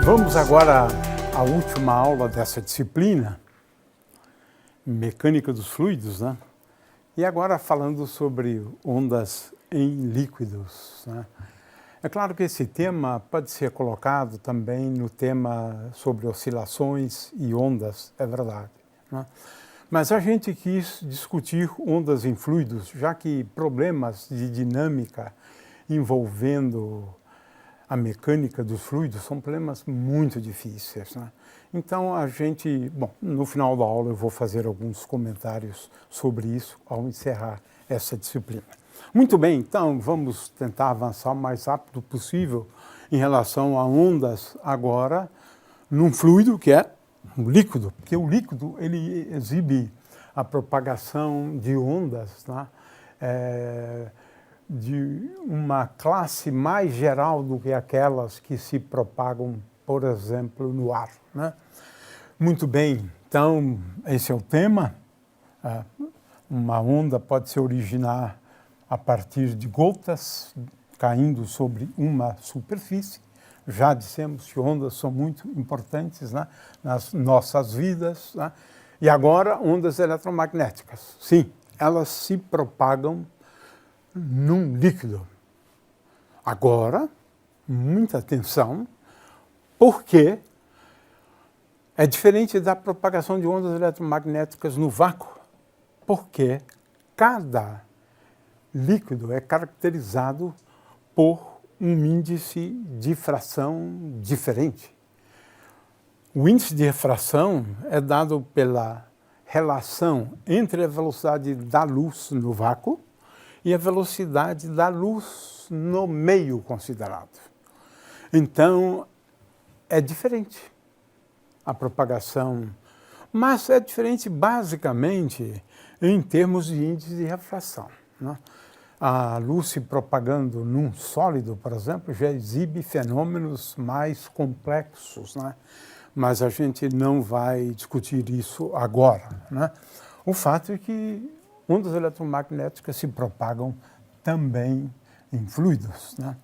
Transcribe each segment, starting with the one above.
Vamos agora à última aula dessa disciplina, Mecânica dos Fluidos, né? E agora falando sobre ondas em líquidos, né? É claro que esse tema pode ser colocado também no tema sobre oscilações e ondas, é verdade, né? Mas a gente quis discutir ondas em fluidos, já que problemas de dinâmica envolvendo a mecânica dos fluidos são problemas muito difíceis, né? Então a gente, bom, no final da aula eu vou fazer alguns comentários sobre isso ao encerrar essa disciplina. Muito bem, então vamos tentar avançar o mais rápido possível em relação a ondas agora num fluido que é um líquido, porque o líquido ele exibe a propagação de ondas, né? De uma classe mais geral do que aquelas que se propagam, por exemplo, no ar, né? Muito bem, então esse é o tema. Uma onda pode se originar a partir de gotas caindo sobre uma superfície. Já dissemos que ondas são muito importantes, né, nas nossas vidas, né? E agora ondas eletromagnéticas. Sim, elas se propagam num líquido. Agora, muita atenção, porque é diferente da propagação de ondas eletromagnéticas no vácuo, porque cada líquido é caracterizado por um índice de refração diferente. O índice de refração é dado pela relação entre a velocidade da luz no vácuo e a velocidade da luz no meio considerado. Então, é diferente a propagação, mas é diferente basicamente em termos de índice de refração, né? A luz se propagando num sólido, por exemplo, já exibe fenômenos mais complexos, né? Mas a gente não vai discutir isso agora, né? O fato é que ondas eletromagnéticas se propagam também em fluidos, né?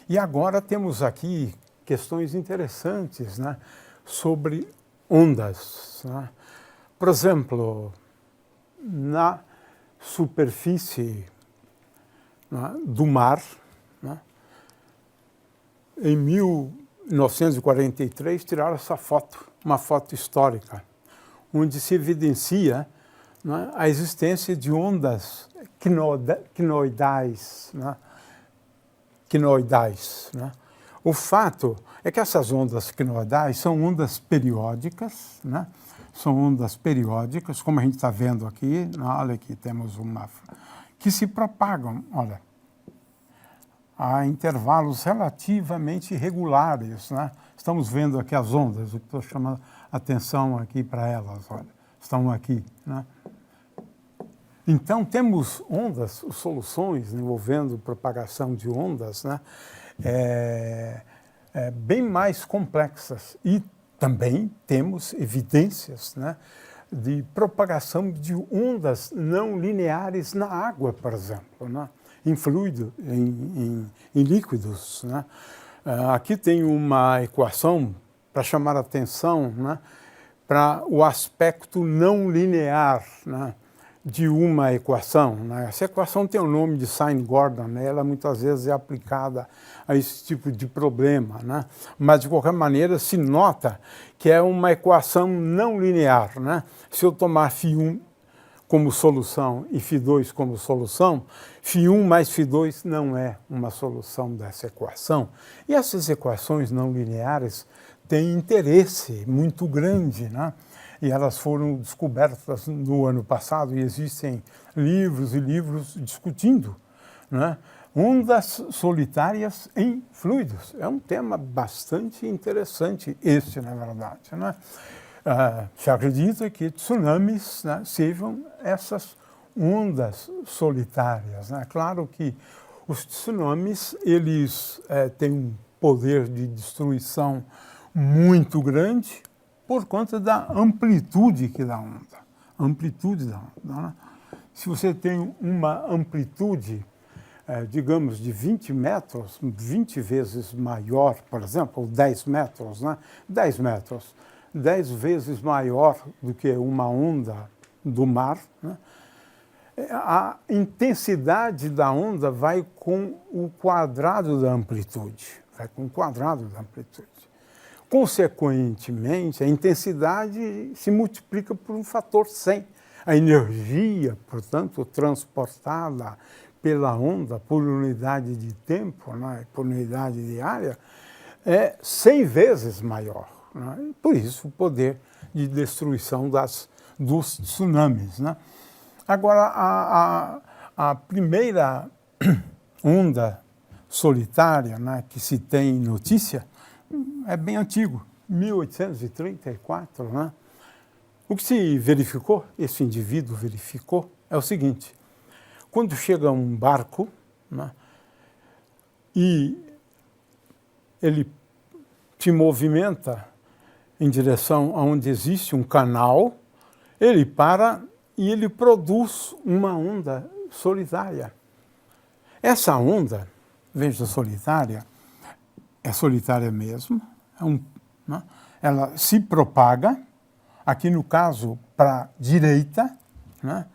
E agora temos aqui questões interessantes, né, sobre ondas, né? Por exemplo, na superfície, né, do mar, né, em 1943 tiraram essa foto, uma foto histórica, onde se evidencia, né, a existência de ondas quinoidais, né? Né? O fato é que essas ondas quinoidais são ondas periódicas, né? São ondas periódicas, como a gente está vendo aqui, né? Olha aqui, temos uma que se propagam, olha, a intervalos relativamente regulares, né? Estamos vendo aqui as ondas, eu estou chamando atenção aqui para elas, olha, estão aqui, né? Então, temos ondas, soluções envolvendo propagação de ondas, né, bem mais complexas. E também temos evidências, né, de propagação de ondas não lineares na água, por exemplo, né, em fluido, em líquidos, né. Aqui tem uma equação para chamar a atenção, né, para o aspecto não linear, né, de uma equação, né? Essa equação tem o nome de Sine-Gordon, né? Ela muitas vezes é aplicada a esse tipo de problema, né? Mas de qualquer maneira se nota que é uma equação não linear, né? Se eu tomar φ1 como solução e φ2 como solução, φ1 mais φ2 não é uma solução dessa equação. E essas equações não lineares têm interesse muito grande, né? E elas foram descobertas no ano passado e existem livros e livros discutindo, né, ondas solitárias em fluidos. É um tema bastante interessante este, na verdade, né? Se acredita que tsunamis, né, sejam essas ondas solitárias, né? Claro que os tsunamis, eles têm um poder de destruição muito grande, por conta da amplitude que dá onda. Amplitude da onda, né? Se você tem uma amplitude digamos, de 20 metros, 20 vezes maior, por exemplo, ou 10 metros, né? 10 metros, 10 vezes maior do que uma onda do mar, né? A intensidade da onda vai com o quadrado da amplitude, vai com o quadrado da amplitude. Consequentemente, a intensidade se multiplica por um fator 100. A energia, portanto, transportada pela onda por unidade de tempo, né, por unidade de área, é 100 vezes maior. Né? Por isso, o poder de destruição dos tsunamis. Né? Agora, a primeira onda solitária, né, que se tem notícia é bem antigo, 1834. Né? O que se verificou, esse indivíduo verificou, é o seguinte: quando chega um barco, né, e ele se movimenta em direção aonde existe um canal, ele para e ele produz uma onda solitária. Essa onda, veja, solitária, é solitária mesmo, né? Ela se propaga, aqui no caso para a direita, né?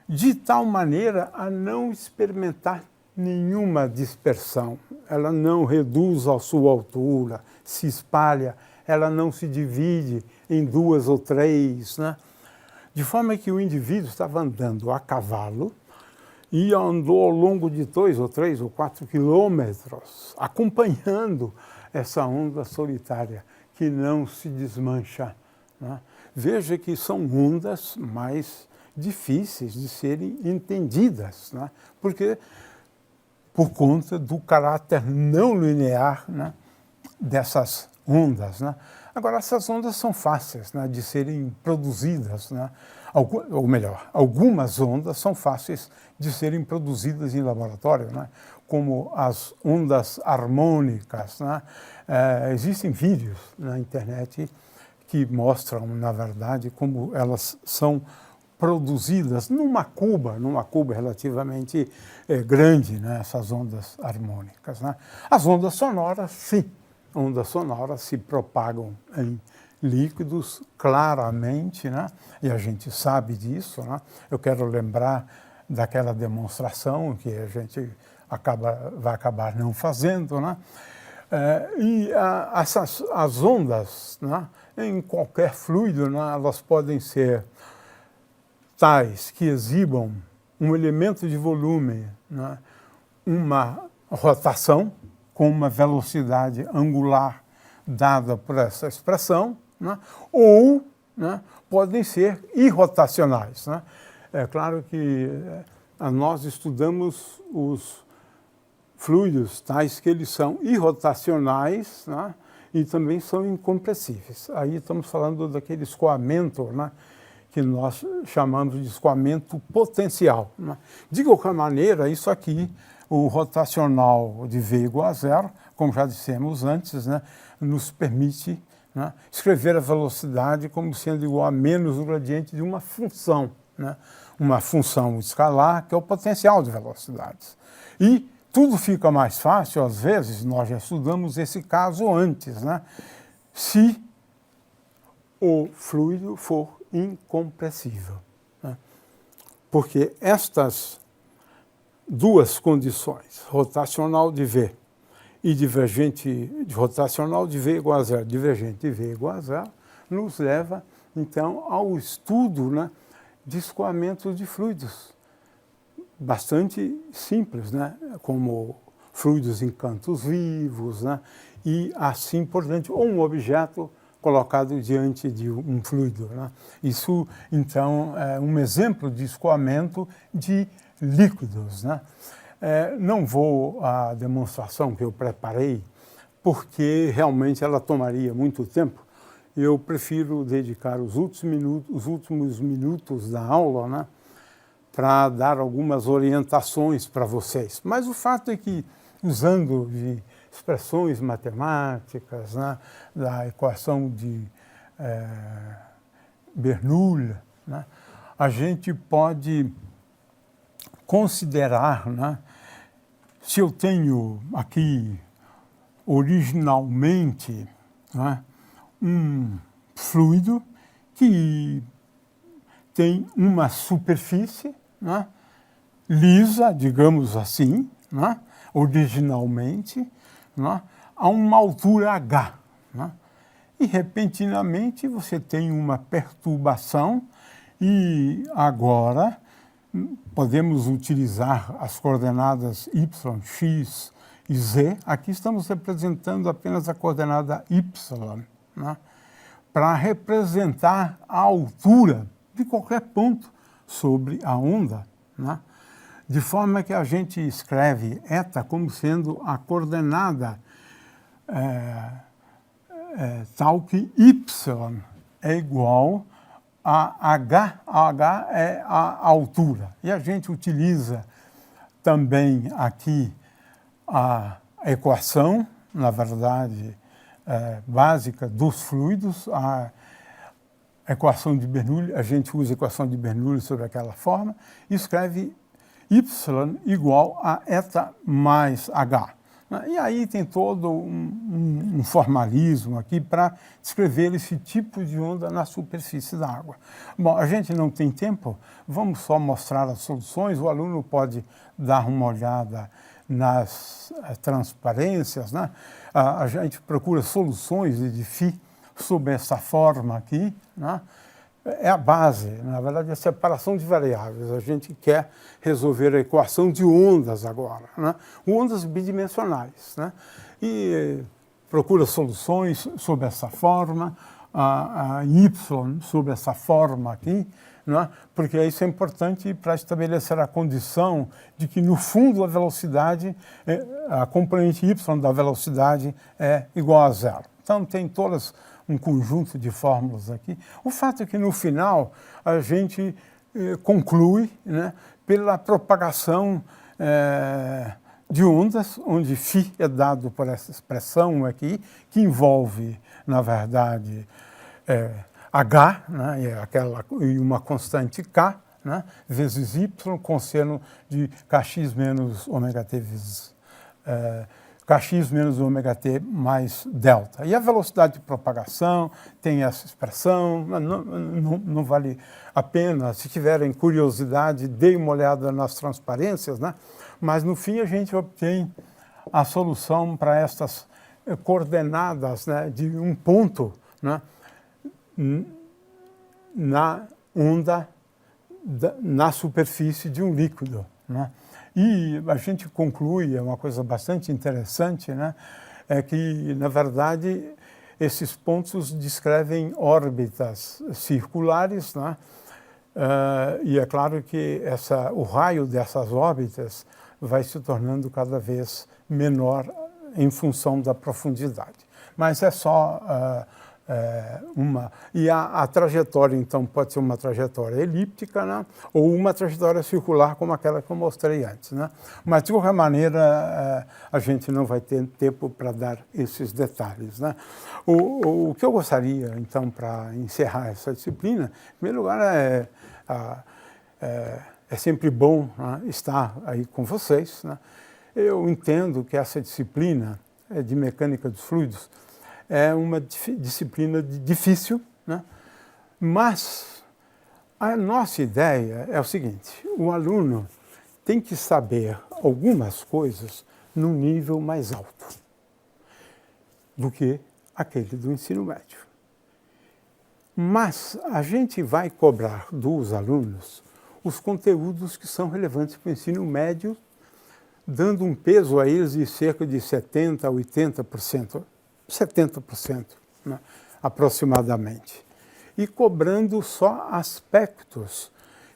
De tal maneira a não experimentar nenhuma dispersão. Ela não reduz a sua altura, se espalha, ela não se divide em 2 ou 3, né? De forma que o indivíduo estava andando a cavalo e andou ao longo de 2 ou 3 ou 4 quilômetros, acompanhando essa onda solitária que não se desmancha. Né? Veja que são ondas mais difíceis de serem entendidas, né? Porque por conta do caráter não linear, né, dessas ondas. Né? Agora, essas ondas são fáceis, né, de serem produzidas, né? Ou melhor, algumas ondas são fáceis de serem produzidas em laboratório, né? Como as ondas harmônicas. Né? Existem vídeos na internet que mostram, na verdade, como elas são produzidas numa cuba relativamente grande, né? Essas ondas harmônicas. Né? As ondas sonoras, sim, ondas sonoras se propagam em líquidos claramente, né? E a gente sabe disso. Né? Eu quero lembrar daquela demonstração que a gente vai acabar não fazendo, né? As ondas, né, em qualquer fluido, né, elas podem ser tais que exibam um elemento de volume, né, uma rotação com uma velocidade angular dada por essa expressão, né, ou, né, podem ser irrotacionais. Né? É claro que nós estudamos os fluidos tais que eles são irrotacionais, né, e também são incompressíveis. Aí estamos falando daquele escoamento, né, que nós chamamos de escoamento potencial. Né? De qualquer maneira, isso aqui, o rotacional de V igual a 0, como já dissemos antes, né, nos permite, né, escrever a velocidade como sendo igual a menos o gradiente de uma função, né, uma função escalar, que é o potencial de velocidades. E tudo fica mais fácil, às vezes, nós já estudamos esse caso antes, né, se o fluido for incompressível. Né? Porque estas duas condições, rotacional de V e divergente, rotacional de V igual a 0, divergente de V igual a 0, nos leva, então, ao estudo, né, de escoamento de fluidos, bastante simples, né, como fluidos em cantos vivos, né, e assim por diante, ou um objeto colocado diante de um fluido. Né? Isso, então, é um exemplo de escoamento de líquidos. Né? Não vou à demonstração que eu preparei, porque realmente ela tomaria muito tempo. Eu prefiro dedicar os últimos minutos da aula, né, para dar algumas orientações para vocês. Mas o fato é que, usando de expressões matemáticas, né, da equação de Bernoulli, né, a gente pode considerar, né, se eu tenho aqui originalmente, né, um fluido que tem uma superfície, né, lisa, digamos assim, né, originalmente, né, a uma altura h. Né, e repentinamente você tem uma perturbação e agora podemos utilizar as coordenadas y, x e z. Aqui estamos representando apenas a coordenada y, né, para representar a altura de qualquer ponto sobre a onda, né, de forma que a gente escreve eta como sendo a coordenada tal que y é igual a h é a altura. E a gente utiliza também aqui a equação, na verdade, básica dos fluidos, a equação de Bernoulli, a gente usa a equação de Bernoulli sobre aquela forma, e escreve y igual a eta mais h. E aí tem todo um formalismo aqui para descrever esse tipo de onda na superfície da água. Bom, a gente não tem tempo, vamos só mostrar as soluções. O aluno pode dar uma olhada nas transparências, né? A gente procura soluções de φ sob essa forma aqui, né? É a base, na verdade, é a separação de variáveis. A gente quer resolver a equação de ondas agora, né? Ondas bidimensionais, né? E procura soluções sob essa forma, a y sob essa forma aqui, né? Porque isso é importante para estabelecer a condição de que, no fundo, a velocidade, a componente y da velocidade é igual a zero. Então, tem todas um conjunto de fórmulas aqui. O fato é que, no final, a gente conclui, né, pela propagação de ondas, onde φ é dado por essa expressão aqui, que envolve, na verdade, h, né, e uma constante k, né, vezes y, cosseno de kx menos ômega-t vezes kx menos ômega-t mais delta. E a velocidade de propagação tem essa expressão, não vale a pena. Se tiverem curiosidade, deem uma olhada nas transparências, né? Mas no fim a gente obtém a solução para estas coordenadas, né, de um ponto, né, na onda, na superfície de um líquido, né? E a gente conclui, é uma coisa bastante interessante, né, é que, na verdade, esses pontos descrevem órbitas circulares, né, e é claro que o raio dessas órbitas vai se tornando cada vez menor em função da profundidade. Mas é só E a trajetória, então, pode ser uma trajetória elíptica, né, ou uma trajetória circular, como aquela que eu mostrei antes, né? Mas, de qualquer maneira, a gente não vai ter tempo para dar esses detalhes, né? O que eu gostaria, então, para encerrar essa disciplina, em primeiro lugar, é sempre bom, né, estar aí com vocês, né? Eu entendo que essa disciplina de mecânica dos fluidos é uma disciplina difícil, né? Mas a nossa ideia é o seguinte: o aluno tem que saber algumas coisas num nível mais alto do que aquele do ensino médio. Mas a gente vai cobrar dos alunos os conteúdos que são relevantes para o ensino médio, dando um peso a eles de cerca de 70% a 80%. 70%, né, aproximadamente, e cobrando só aspectos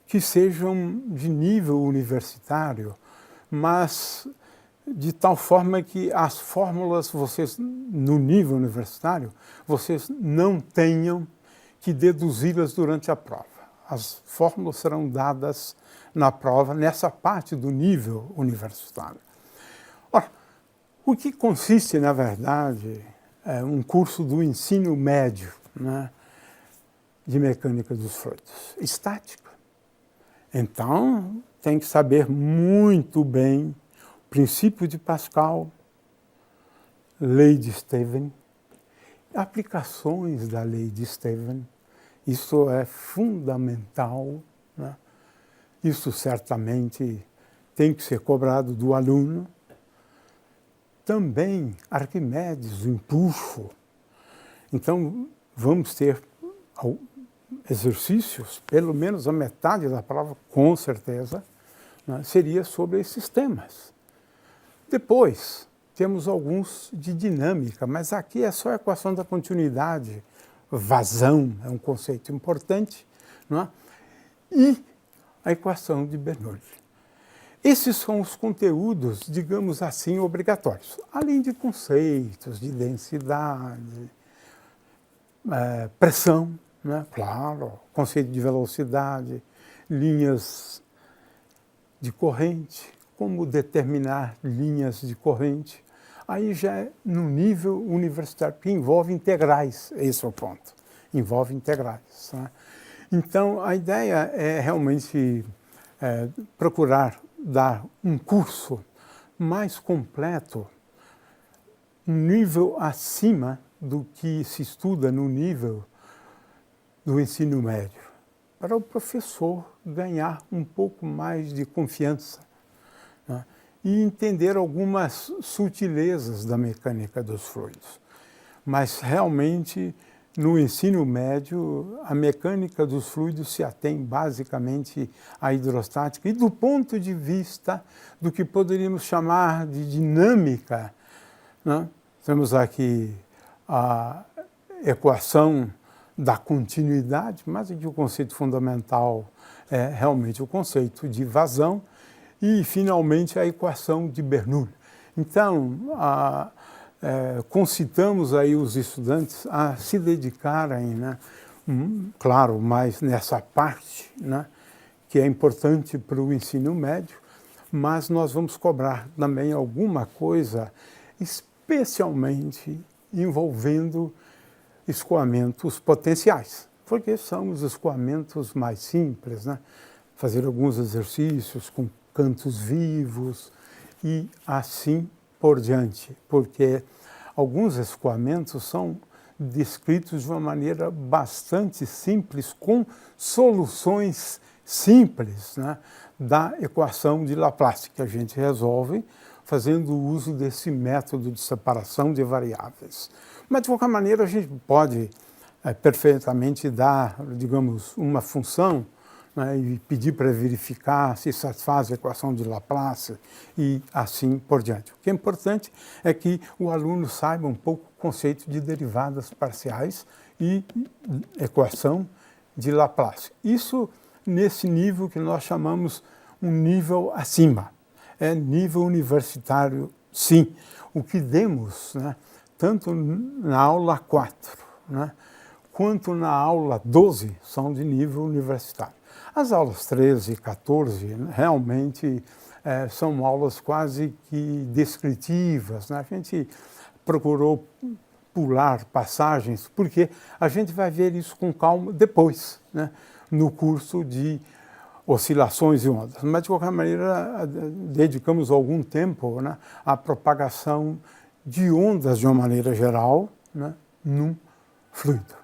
que sejam de nível universitário, mas de tal forma que as fórmulas, vocês, no nível universitário, vocês não tenham que deduzi-las durante a prova. As fórmulas serão dadas na prova, nessa parte do nível universitário. Ora, o que consiste, na verdade, um curso do ensino médio, né, de mecânica dos fluidos? Estática. Então, tem que saber muito bem princípio de Pascal, lei de Stephen, aplicações da lei de Stephen. Isso é fundamental, né? Isso certamente tem que ser cobrado do aluno. Também Arquimedes, o empuxo. Então, vamos ter exercícios, pelo menos a metade da prova, com certeza, né, seria sobre esses temas. Depois, temos alguns de dinâmica, mas aqui é só a equação da continuidade. Vazão é um conceito importante, não é? E a equação de Bernoulli. Esses são os conteúdos, digamos assim, obrigatórios, além de conceitos de densidade, pressão, né? Claro, conceito de velocidade, linhas de corrente, como determinar linhas de corrente. Aí já é no nível universitário, que envolve integrais, esse é o ponto, envolve integrais, né? Então, a ideia é realmente procurar dar um curso mais completo, um nível acima do que se estuda no nível do ensino médio, para o professor ganhar um pouco mais de confiança, né? E entender algumas sutilezas da mecânica dos fluidos. Mas realmente, no ensino médio, a mecânica dos fluidos se atém basicamente à hidrostática, e do ponto de vista do que poderíamos chamar de dinâmica, né? Temos aqui a equação da continuidade, mas aqui o conceito fundamental é realmente o conceito de vazão, e finalmente a equação de Bernoulli. Então, concitamos aí os estudantes a se dedicarem, né, claro, mais nessa parte, né, que é importante para o ensino médio, mas nós vamos cobrar também alguma coisa, especialmente envolvendo escoamentos potenciais, porque são os escoamentos mais simples, né? Fazer alguns exercícios com cantos vivos e assim por diante, porque alguns escoamentos são descritos de uma maneira bastante simples, com soluções simples, né, da equação de Laplace, que a gente resolve fazendo uso desse método de separação de variáveis. Mas, de qualquer maneira, a gente pode perfeitamente dar, digamos, uma função, né, e pedir para verificar se satisfaz a equação de Laplace e assim por diante. O que é importante é que o aluno saiba um pouco o conceito de derivadas parciais e equação de Laplace. Isso nesse nível que nós chamamos um nível acima. É nível universitário, sim. O que demos, né, tanto na aula 4, né, quanto na aula 12 são de nível universitário. As aulas 13 e 14 realmente são aulas quase que descritivas, né? A gente procurou pular passagens, porque a gente vai ver isso com calma depois, né, no curso de oscilações e ondas. Mas, de qualquer maneira, dedicamos algum tempo, né, à propagação de ondas de uma maneira geral, né, num fluido.